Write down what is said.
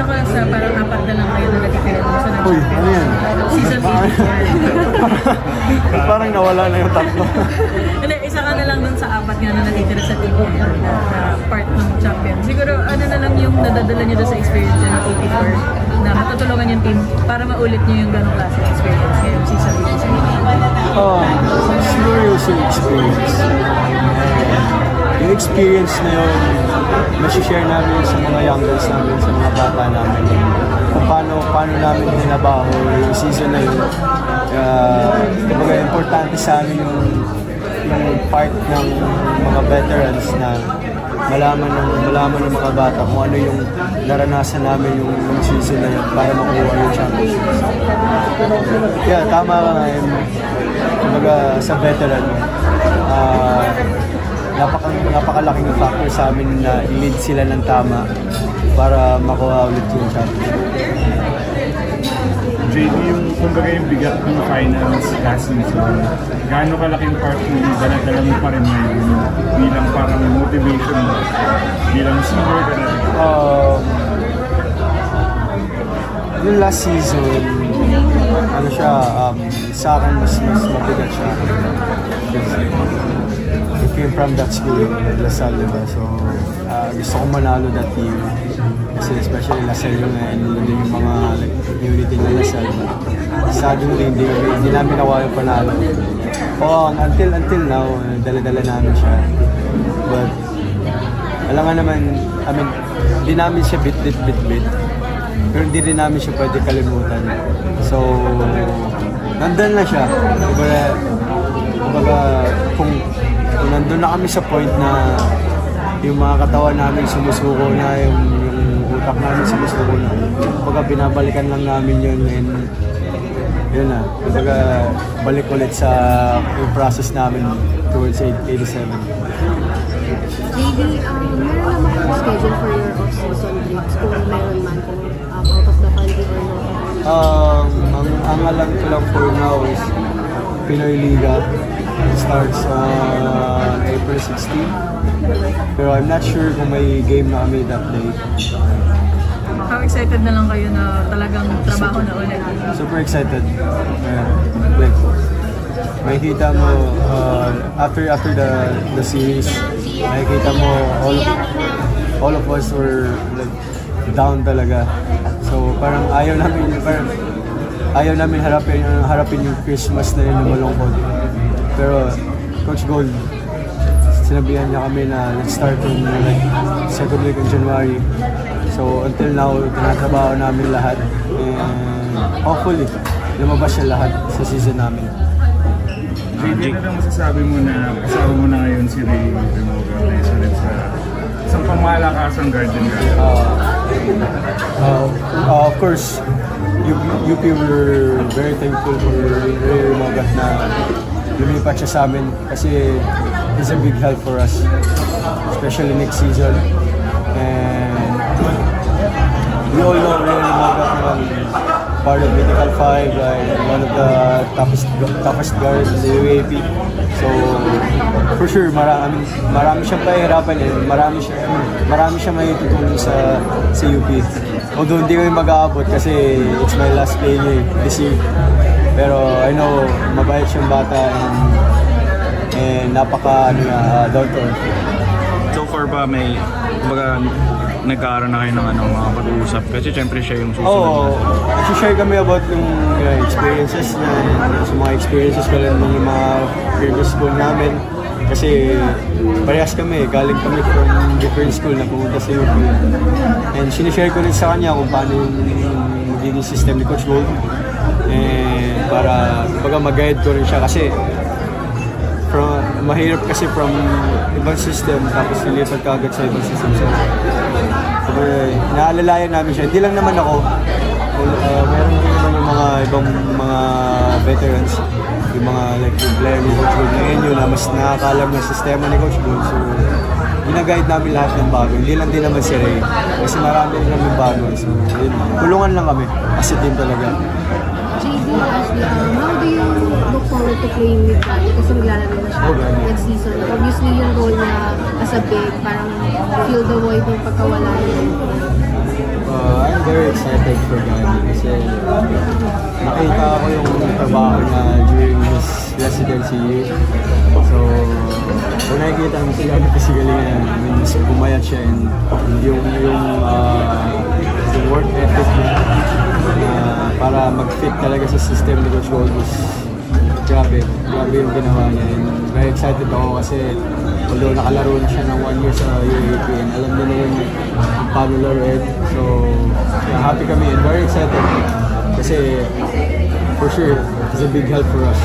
ko sa parang apat na lang kayo na nagkakira doon sa Uy, ano yan? Season 8. Parang nawala na yung tatlo. Hindi, isa ka na lang doon sa apat nga na natitira sa team na part ng champion. Siguro ano na lang yung nadadala nyo doon sa experience ng 84 na matutulungan yung team para maulit nyo yung ganong klase ng experience ngayong season 8. Siguro yung experience. Yung experience na yun, masishare namin sa mga youngers namin, sa mga bata namin. Kung paano namin hinabaho yung season na yun. Kumbaga, importante sa amin yung part ng mga veterans na malaman ng mga bata kung ano yung naranasan namin yung season na yun para makuha yung championships. Yeah, tama ka nga yun. Kumbaga, sa veteran, napakalaking factor sa amin na i-lead sila ng tama para makuha ulit yung championship. JD, kumbaga yung bigat ng finals last season, gaano kalaking part yung dala-dala mo pa rin ngayon bilang parang motivation mo, bilang senior ka na rin? Yung last season, ano siya, sa akin mas mabigat siya. I came from that school in Lasal, diba? So, gusto kong manalo that team. Kasi especially Lasal yung yung mga like, unity ng Lasal. Suddenly, hindi namin nawa yung panalo. Until now, dala-dala namin siya. But, alam nga naman, I mean, hindi namin siya bit. Pero hindi rin namin siya pwede kalimutan. So, nandun na siya. Kumbaga, kung nandun na kami sa point na yung mga katawan namin sumusuko na, yung utak namin sumusuko na. Kumbaga, binabalikan lang namin yun and yun na. Kumbaga, balik ulit sa yung process namin towards 87. JD, meron naman kung schedule for your off-season breaks kung meron man kung out of the country or not? Ang alam ko lang for now is Pinoy Liga. It starts on April 16. Pero I'm not sure kung may game na kami that day. How excited na lang kayo na talagang trabaho na ulit? Super excited. Like, makikita mo after the series, makikita mo all of us were like down talaga. So parang ayaw namin harapin yung Christmas na yun na malungkot. Pero Coach Gold, sinabihan niya kami na let's start from like second week in January. So until now, tinatrabaho namin lahat and hopefully lumabas siya lahat sa season namin. JD, ano masasabi mo na kasama mo na ngayon si Ray Remoga na isa rin sa isang pamalakasang Guardian Guard? Of course, UP were very thankful for Ray Remoga na lumipat siya sa amin kasi he's a big help for us, especially next season. And we all know Ray Remoga naman part of Mythical 5, like one of the toughest guards in the UAP. So for sure, marami siyang pahihirapan and marami siyang may tutulong sa UP. Although hindi kami mag-aabot kasi it's my last play niya this year. Pero I know mabait siyang bata and napaka down to earth. So far ba may nagkakaroon na kayo ng mga pag-uusap? Kasi syempre siya yung susunod. Nag-share kami about yung experiences na sa mga experiences ko lang ng mga previous school namin. Kasi parehas kami, galing kami from different school na pumunta sa UP. And sinishare ko rin sa kanya kung paano yung magiging system ni Coach Gold. And para mag-guide ko rin siya kasi mahirap kasi from ibang system tapos nilipat ka agad sa ibang system. So, naalalayan namin siya. Hindi lang naman ako. Meron din naman yung mga ibang mga veterans, yung mga like yung player ni Coach Gold na yun na mas nakakalam ng sistema ni Coach Gold. So, ginaguide namin lahat ng bago. Hindi lang din naman si Ray. Kasi marami rin namin bago. So, tulungan lang kami. As a team talaga. JD, how do you look forward to playing with Ray? Kasi maglalaro na siya next season. Obviously, yung role niya as a big, parang fill the void ng pagkawala niya. I'm very excited for Gani kasi nakita ko yung trabaho niya during his residency year. So, kung nakikita mo sila na physically niya, pumayat siya and yung work ethic niya para mag-fit talaga sa system ni Coach Goldus. Grabe yung ginawa niya. And very excited ako kasi although nakalaro na siya ng 1 year sa UAP and alam niya na yun ang paano laruin. So, yeah, happy kami and very excited kasi for sure, it's a big help for us.